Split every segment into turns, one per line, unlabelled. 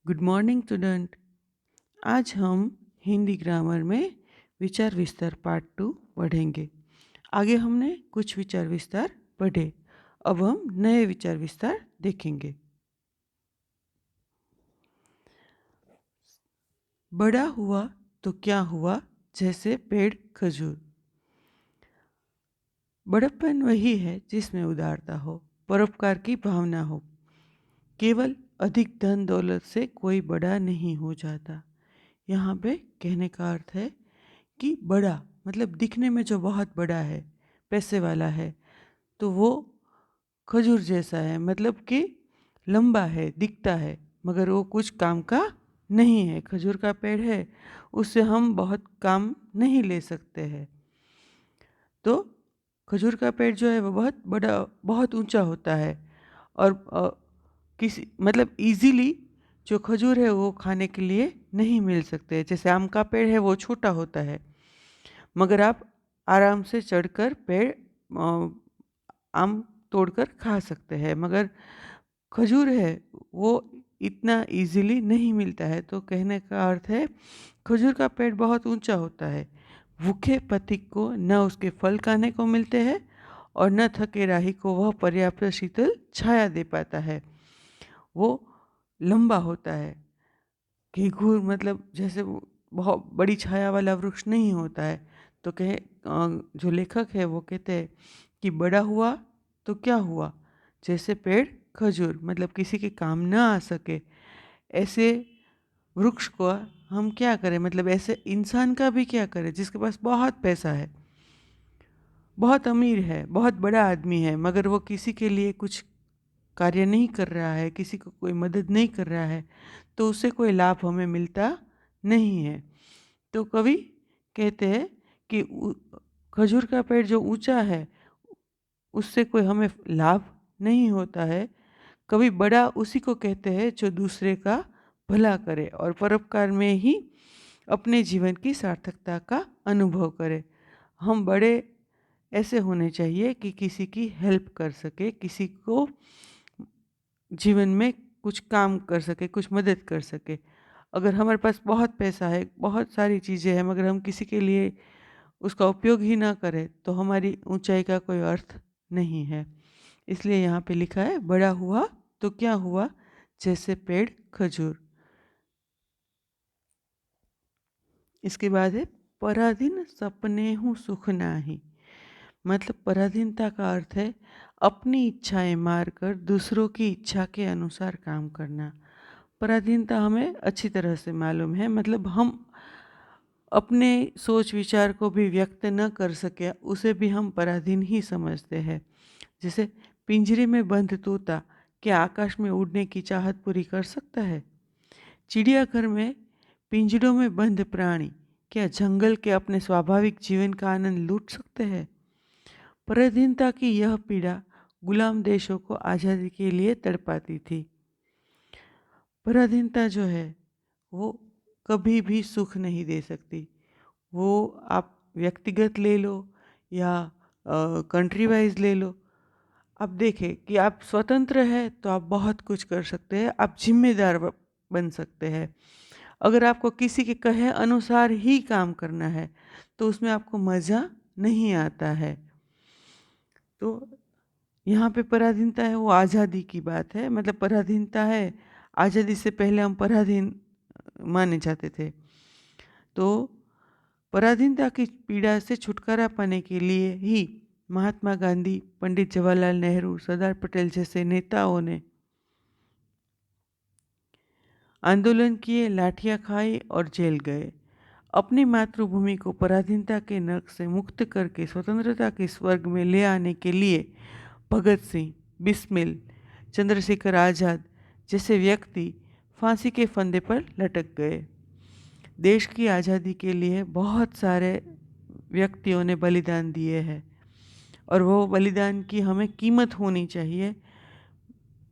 Good morning student. आज हम Hindi grammar में विचार विस्तार पार्ट 2 पढ़ेंगे। आगे हमने कुछ विचार विस्तार पढ़े, अब हम नए विचार विस्तार देखेंगे। बड़ा हुआ तो क्या हुआ, जैसे पेड़ खजूर। बड़प्पन वही है जिसमें उदारता हो, परोपकार की भावना हो। केवल अधिक धन दौलत से कोई बड़ा नहीं हो जाता। यहाँ पे कहने का अर्थ है कि बड़ा मतलब दिखने में जो बहुत बड़ा है, पैसे वाला है, तो वो खजूर जैसा है, मतलब कि लंबा है, दिखता है, मगर वो कुछ काम का नहीं है। खजूर का पेड़ है, उससे हम बहुत काम नहीं ले सकते हैं। तो खजूर का पेड़ जो है वो बहुत बड़ा, बहुत ऊंचा होता है और किसी मतलब इजीली जो खजूर है वो खाने के लिए नहीं मिल सकते। जैसे आम का पेड़ है वो छोटा होता है, मगर आप आराम से चढ़कर पेड़ आम तोड़कर खा सकते हैं, मगर खजूर है वो इतना इजीली नहीं मिलता है। तो कहने का अर्थ है खजूर का पेड़ बहुत ऊंचा होता है। भूखे पथिक को न उसके फल खाने को मिलते हैं और न थके राही को वह पर्याप्त शीतल छाया दे पाता है। वो लंबा होता है। घेघूर मतलब जैसे वो बहुत बड़ी छाया वाला वृक्ष नहीं होता है। तो जो लेखक है वो कहते हैं कि बड़ा हुआ तो क्या हुआ, जैसे पेड़ खजूर मतलब किसी के काम ना आ सके, ऐसे वृक्ष को हम क्या करें, मतलब ऐसे इंसान का भी क्या करें जिसके पास बहुत पैसा है, बहुत अमीर है, बहुत बड़ा आदमी है, मगर वो किसी के लिए कुछ कार्य नहीं कर रहा है, किसी को कोई मदद नहीं कर रहा है, तो उससे कोई लाभ हमें मिलता नहीं है। तो कवि कहते हैं कि खजूर का पेड़ जो ऊंचा है उससे कोई हमें लाभ नहीं होता है। कवि बड़ा उसी को कहते हैं जो दूसरे का भला करे और परोपकार में ही अपने जीवन की सार्थकता का अनुभव करे। हम बड़े ऐसे होने चाहिए कि किसी की हेल्प कर सके, किसी को जीवन में कुछ काम कर सके, कुछ मदद कर सके। अगर हमारे पास बहुत पैसा है, बहुत सारी चीज़ें हैं, मगर हम किसी के लिए उसका उपयोग ही ना करें, तो हमारी ऊंचाई का कोई अर्थ नहीं है। इसलिए यहाँ पे लिखा है बड़ा हुआ तो क्या हुआ, जैसे पेड़ खजूर। इसके बाद है पराधीन सपने हूँ सुख नाही। मतलब पराधीनता का अर्थ है अपनी इच्छाएं मारकर दूसरों की इच्छा के अनुसार काम करना। पराधीनता हमें अच्छी तरह से मालूम है, मतलब हम अपने सोच विचार को भी व्यक्त न कर सके उसे भी हम पराधीन ही समझते हैं। जैसे पिंजरे में बंद तोता क्या आकाश में उड़ने की चाहत पूरी कर सकता है? चिड़ियाघर में पिंजरों में बंद प्राणी क्या जंगल के अपने स्वाभाविक जीवन का आनंद लूट सकते हैं? पराधीनता की यह पीड़ा गुलाम देशों को आज़ादी के लिए तड़पाती थी। पराधीनता जो है वो कभी भी सुख नहीं दे सकती। वो आप व्यक्तिगत ले लो या कंट्री वाइज ले लो। आप देखें कि आप स्वतंत्र हैं तो आप बहुत कुछ कर सकते हैं, आप जिम्मेदार बन सकते हैं। अगर आपको किसी के कहे अनुसार ही काम करना है तो उसमें आपको मज़ा नहीं आता है। तो यहाँ पे पराधीनता है वो आज़ादी की बात है, मतलब पराधीनता है, आज़ादी से पहले हम पराधीन माने जाते थे। तो पराधीनता की पीड़ा से छुटकारा पाने के लिए ही महात्मा गांधी, पंडित जवाहरलाल नेहरू, सरदार पटेल जैसे नेताओं ने आंदोलन किए, लाठियाँ खाई और जेल गए। अपनी मातृभूमि को पराधीनता के नर्क से मुक्त करके स्वतंत्रता के स्वर्ग में ले आने के लिए भगत सिंह, बिस्मिल, चंद्रशेखर आज़ाद जैसे व्यक्ति फांसी के फंदे पर लटक गए। देश की आज़ादी के लिए बहुत सारे व्यक्तियों ने बलिदान दिए हैं और वो बलिदान की हमें कीमत होनी चाहिए,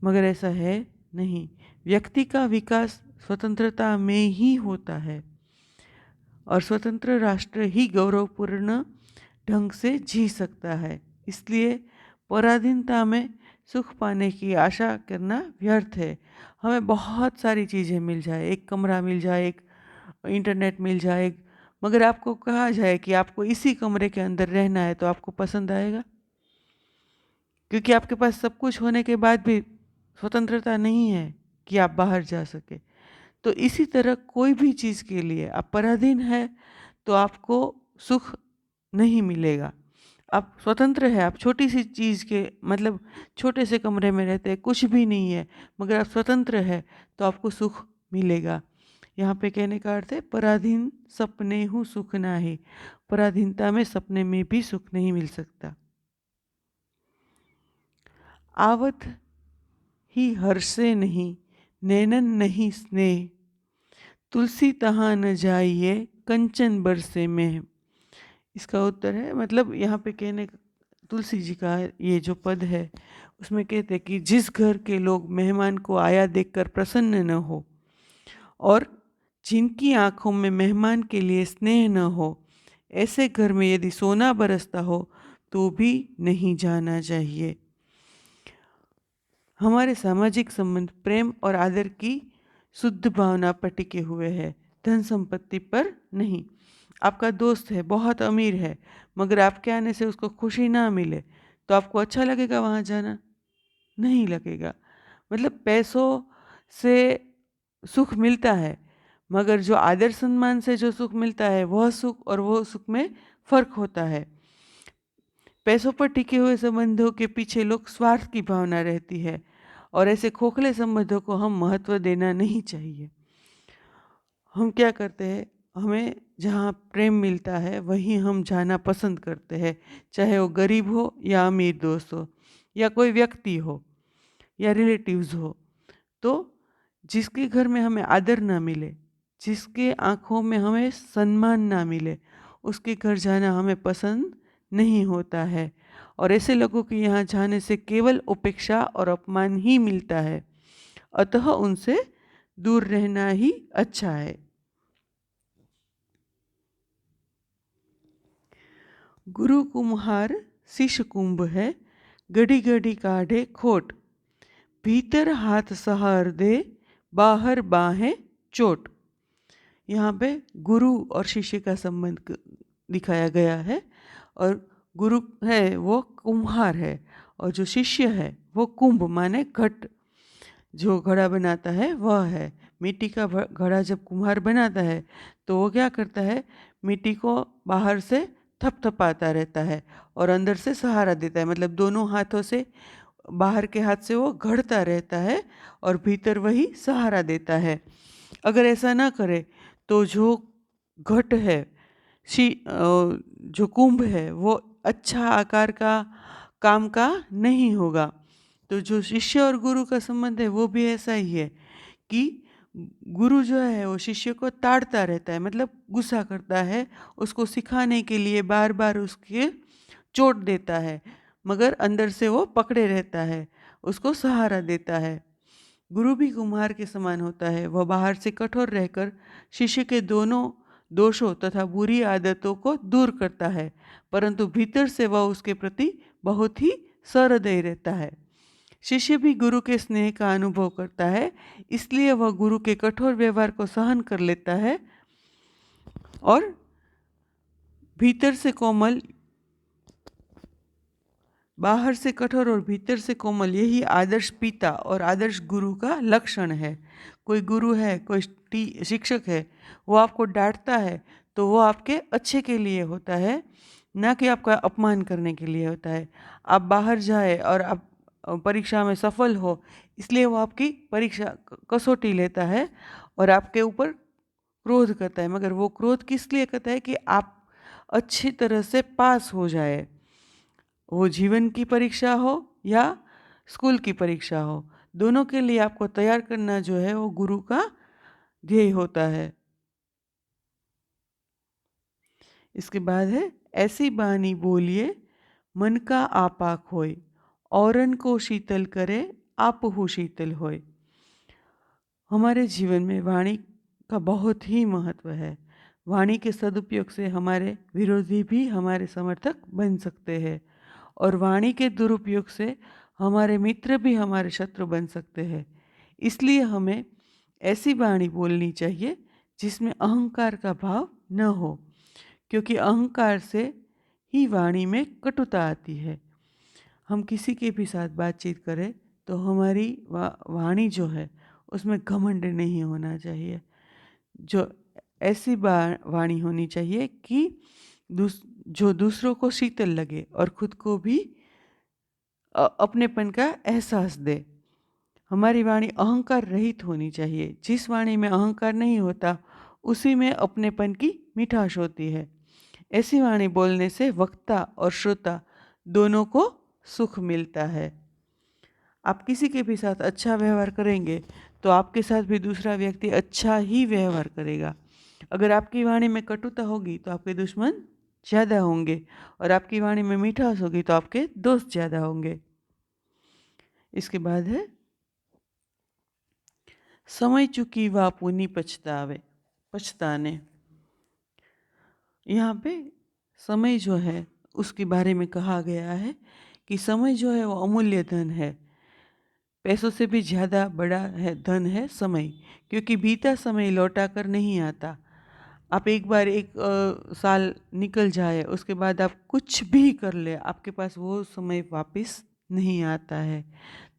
मगर ऐसा है नहीं। व्यक्ति का विकास स्वतंत्रता में ही होता है और स्वतंत्र राष्ट्र ही गौरवपूर्ण ढंग से जी सकता है। इसलिए पराधीनता में सुख पाने की आशा करना व्यर्थ है। हमें बहुत सारी चीज़ें मिल जाए, एक कमरा मिल जाए, एक इंटरनेट मिल जाए, मगर आपको कहा जाए कि आपको इसी कमरे के अंदर रहना है, तो आपको पसंद आएगा? क्योंकि आपके पास सब कुछ होने के बाद भी स्वतंत्रता नहीं है कि आप बाहर जा सके। तो इसी तरह कोई भी चीज़ के लिए आप पराधीन है तो आपको सुख नहीं मिलेगा। आप स्वतंत्र है, आप छोटी सी चीज़ के मतलब छोटे से कमरे में रहते हैं, कुछ भी नहीं है, मगर आप स्वतंत्र है तो आपको सुख मिलेगा। यहाँ पे कहने का अर्थ है पराधीन सपने हूँ सुख नाही। पराधीनता में सपने में भी सुख नहीं मिल सकता। आवत ही हर्षे नहीं, नैनन नहीं स्नेह, तुलसी तहाँ न जाइए, कंचन बरसे में। इसका उत्तर है मतलब यहाँ पे कहने तुलसी जी का ये जो पद है उसमें कहते हैं कि जिस घर के लोग मेहमान को आया देखकर प्रसन्न न हो और जिनकी आंखों में मेहमान के लिए स्नेह न हो, ऐसे घर में यदि सोना बरसता हो तो भी नहीं जाना चाहिए। हमारे सामाजिक संबंध प्रेम और आदर की शुद्ध भावना पर टिके हुए हैं, धन संपत्ति पर नहीं। आपका दोस्त है, बहुत अमीर है, मगर आपके आने से उसको खुशी ना मिले तो आपको अच्छा लगेगा वहाँ जाना? नहीं लगेगा। मतलब पैसों से सुख मिलता है, मगर जो आदर सम्मान से जो सुख मिलता है वह सुख और वो सुख में फर्क होता है। पैसों पर टिके हुए संबंधों के पीछे लोग स्वार्थ की भावना रहती है और ऐसे खोखले संबंधों को हम महत्व देना नहीं चाहिए। हम क्या करते हैं, हमें जहाँ प्रेम मिलता है वहीं हम जाना पसंद करते हैं, चाहे वो गरीब हो या अमीर दोस्त हो या कोई व्यक्ति हो या रिलेटिव्स हो। तो जिसके घर में हमें आदर ना मिले, जिसके आँखों में हमें सम्मान ना मिले, उसके घर जाना हमें पसंद नहीं होता है और ऐसे लोगों के यहाँ जाने से केवल उपेक्षा और अपमान ही मिलता है। अतः उनसे दूर रहना ही अच्छा है। गुरु कुम्हार शिष्य कुंभ है, घड़ी घड़ी काढ़े खोट, भीतर हाथ सहार दे, बाहर बाहें चोट। यहाँ पे गुरु और शिष्य का संबंध दिखाया गया है और गुरु है वो कुम्हार है और जो शिष्य है वो कुंभ माने घट, जो घड़ा बनाता है वह है। मिट्टी का घड़ा जब कुम्हार बनाता है तो वो क्या करता है, मिट्टी को बाहर से थपथपाता रहता है और अंदर से सहारा देता है, मतलब दोनों हाथों से बाहर के हाथ से वो घड़ता रहता है और भीतर वही सहारा देता है। अगर ऐसा ना करे तो जो घट है जो कुंभ है वो अच्छा आकार का काम का नहीं होगा। तो जो शिष्य और गुरु का संबंध है वो भी ऐसा ही है कि गुरु जो है वो शिष्य को ताड़ता रहता है, मतलब गुस्सा करता है, उसको सिखाने के लिए बार बार उसके चोट देता है, मगर अंदर से वो पकड़े रहता है, उसको सहारा देता है। गुरु भी कुम्हार के समान होता है, वह बाहर से कठोर रहकर शिष्य के दोनों दोषों तथा बुरी आदतों को दूर करता है, परंतु भीतर से वह उसके प्रति बहुत ही सहृदय रहता है। शिष्य भी गुरु के स्नेह का अनुभव करता है, इसलिए वह गुरु के कठोर व्यवहार को सहन कर लेता है और भीतर से कोमल, बाहर से कठोर और भीतर से कोमल, यही आदर्श पिता और आदर्श गुरु का लक्षण है। कोई गुरु है, कोई शिक्षक है, वो आपको डांटता है तो वो आपके अच्छे के लिए होता है, ना कि आपका अपमान करने के लिए होता है। आप बाहर जाए और आप परीक्षा में सफल हो, इसलिए वो आपकी परीक्षा कसौटी लेता है और आपके ऊपर क्रोध करता है, मगर वो क्रोध किस लिए करता है कि आप अच्छी तरह से पास हो जाए। वो जीवन की परीक्षा हो या स्कूल की परीक्षा हो, दोनों के लिए आपको तैयार करना जो है वो गुरु का ध्येय होता है। इसके बाद है ऐसी बानी बोलिए, मन का आपा खोए, औरन को शीतल करे, आप हो शीतल होए। हमारे जीवन में वाणी का बहुत ही महत्व है। वाणी के सदुपयोग से हमारे विरोधी भी हमारे समर्थक बन सकते हैं और वाणी के दुरुपयोग से हमारे मित्र भी हमारे शत्रु बन सकते हैं। इसलिए हमें ऐसी वाणी बोलनी चाहिए जिसमें अहंकार का भाव न हो, क्योंकि अहंकार से ही वाणी में कटुता आती है। हम किसी के भी साथ बातचीत करें तो हमारी वाणी जो है उसमें घमंड नहीं होना चाहिए। जो ऐसी वाणी होनी चाहिए कि जो दूसरों को शीतल लगे और खुद को भी अपनेपन का एहसास दे। हमारी वाणी अहंकार रहित होनी चाहिए। जिस वाणी में अहंकार नहीं होता उसी में अपनेपन की मिठास होती है। ऐसी वाणी बोलने से वक्ता और श्रोता दोनों को सुख मिलता है। आप किसी के भी साथ अच्छा व्यवहार करेंगे तो आपके साथ भी दूसरा व्यक्ति अच्छा ही व्यवहार करेगा। अगर आपकी वाणी में कटुता होगी तो आपके दुश्मन ज़्यादा होंगे, और आपकी वाणी में मिठास होगी तो आपके दोस्त ज़्यादा होंगे। इसके बाद है समय चुकी वा पुनी पछताने। यहाँ पे समय जो है उसके बारे में कहा गया है कि समय जो है वो अमूल्य धन है। पैसों से भी ज़्यादा बड़ा है धन है समय, क्योंकि बीता समय लौटा कर नहीं आता। आप एक बार साल निकल जाए उसके बाद आप कुछ भी कर ले, आपके पास वो समय वापस नहीं आता है।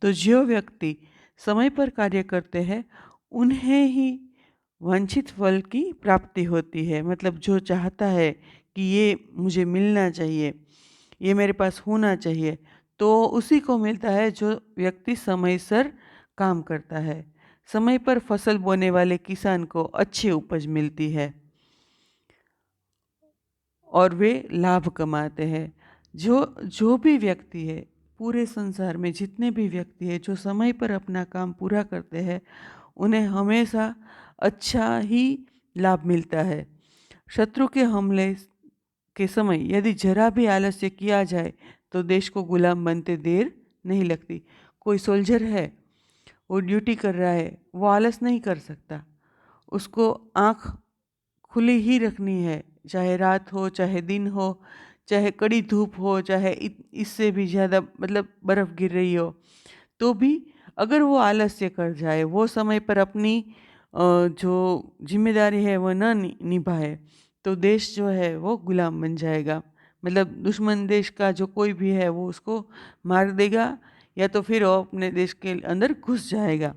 तो जो व्यक्ति समय पर कार्य करते हैं उन्हें ही वांछित फल की प्राप्ति होती है। मतलब जो चाहता है कि ये मुझे मिलना चाहिए, ये मेरे पास होना चाहिए, तो उसी को मिलता है जो व्यक्ति समयसर काम करता है। समय पर फसल बोने वाले किसान को अच्छी उपज मिलती है और वे लाभ कमाते हैं। जो भी व्यक्ति है, पूरे संसार में जितने भी व्यक्ति है जो समय पर अपना काम पूरा करते हैं उन्हें हमेशा अच्छा ही लाभ मिलता है। शत्रु के हमले के समय यदि जरा भी आलस्य किया जाए तो देश को गुलाम बनते देर नहीं लगती। कोई सोल्जर है, वो ड्यूटी कर रहा है, वो आलस नहीं कर सकता। उसको आँख खुली ही रखनी है, चाहे रात हो चाहे दिन हो, चाहे कड़ी धूप हो, चाहे इससे भी ज़्यादा मतलब बर्फ़ गिर रही हो, तो भी अगर वो आलस्य कर जाए, वो समय पर अपनी जो जिम्मेदारी है वो ना निभाए, तो देश जो है वो गुलाम बन जाएगा। मतलब दुश्मन देश का जो कोई भी है वो उसको मार देगा, या तो फिर वो अपने देश के अंदर घुस जाएगा।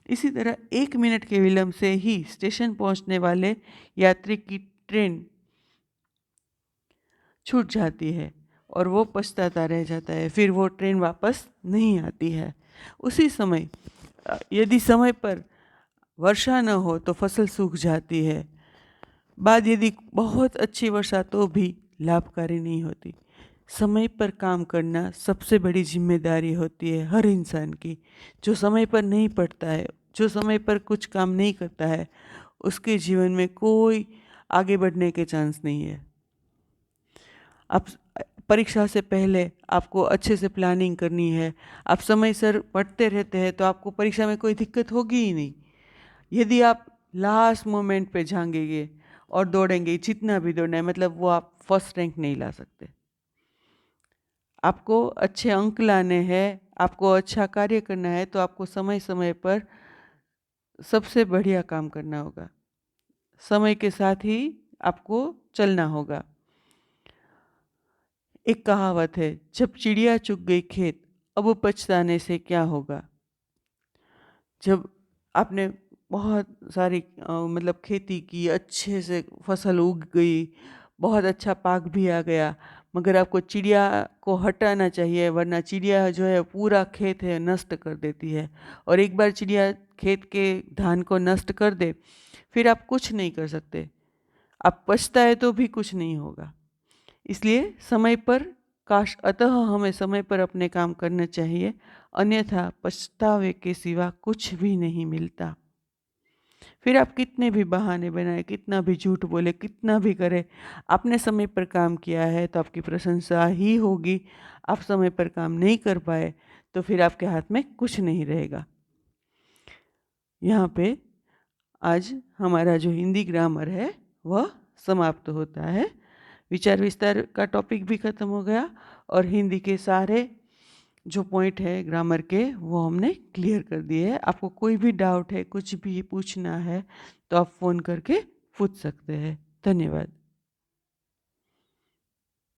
इसी तरह 1 मिनट के विलंब से ही स्टेशन पहुंचने वाले यात्री की ट्रेन छूट जाती है और वो पछताता रह जाता है, फिर वो ट्रेन वापस नहीं आती है। उसी समय यदि समय पर वर्षा न हो तो फसल सूख जाती है। बाद यदि बहुत अच्छी वर्षा तो भी लाभकारी नहीं होती। समय पर काम करना सबसे बड़ी जिम्मेदारी होती है हर इंसान की। जो समय पर नहीं पढ़ता है, जो समय पर कुछ काम नहीं करता है, उसके जीवन में कोई आगे बढ़ने के चांस नहीं है। आप परीक्षा से पहले आपको अच्छे से प्लानिंग करनी है। आप समय सर पढ़ते रहते हैं तो आपको परीक्षा में कोई दिक्कत होगी ही नहीं। यदि आप लास्ट मोमेंट पे झांकेंगे और दौड़ेंगे, जितना भी दौड़ना है, मतलब वो आप फर्स्ट रैंक नहीं ला सकते। आपको अच्छे अंक लाने हैं, आपको अच्छा कार्य करना है, तो आपको समय समय पर सबसे बढ़िया काम करना होगा। समय के साथ ही आपको चलना होगा। एक कहावत है, जब चिड़िया चुग गई खेत अब पछताने से क्या होगा। जब आपने बहुत सारी मतलब खेती की, अच्छे से फसल उग गई, बहुत अच्छा पाक भी आ गया, मगर आपको चिड़िया को हटाना चाहिए, वरना चिड़िया जो है पूरा खेत है नष्ट कर देती है। और एक बार चिड़िया खेत के धान को नष्ट कर दे फिर आप कुछ नहीं कर सकते। आप पछताए तो भी कुछ नहीं होगा। इसलिए समय पर अतः हमें समय पर अपने काम करने चाहिए, अन्यथा पछतावे के सिवा कुछ भी नहीं मिलता। फिर आप कितने भी बहाने बनाए, कितना भी झूठ बोले, कितना भी करे, आपने समय पर काम किया है तो आपकी प्रशंसा ही होगी। आप समय पर काम नहीं कर पाए तो फिर आपके हाथ में कुछ नहीं रहेगा। यहाँ पे आज हमारा जो हिंदी ग्रामर है वह समाप्त होता है। विचार विस्तार का टॉपिक भी खत्म हो गया और हिंदी के सारे जो पॉइंट है ग्रामर के वो हमने क्लियर कर दिए हैं। आपको कोई भी डाउट है, कुछ भी पूछना है तो आप फ़ोन करके पूछ सकते हैं। धन्यवाद।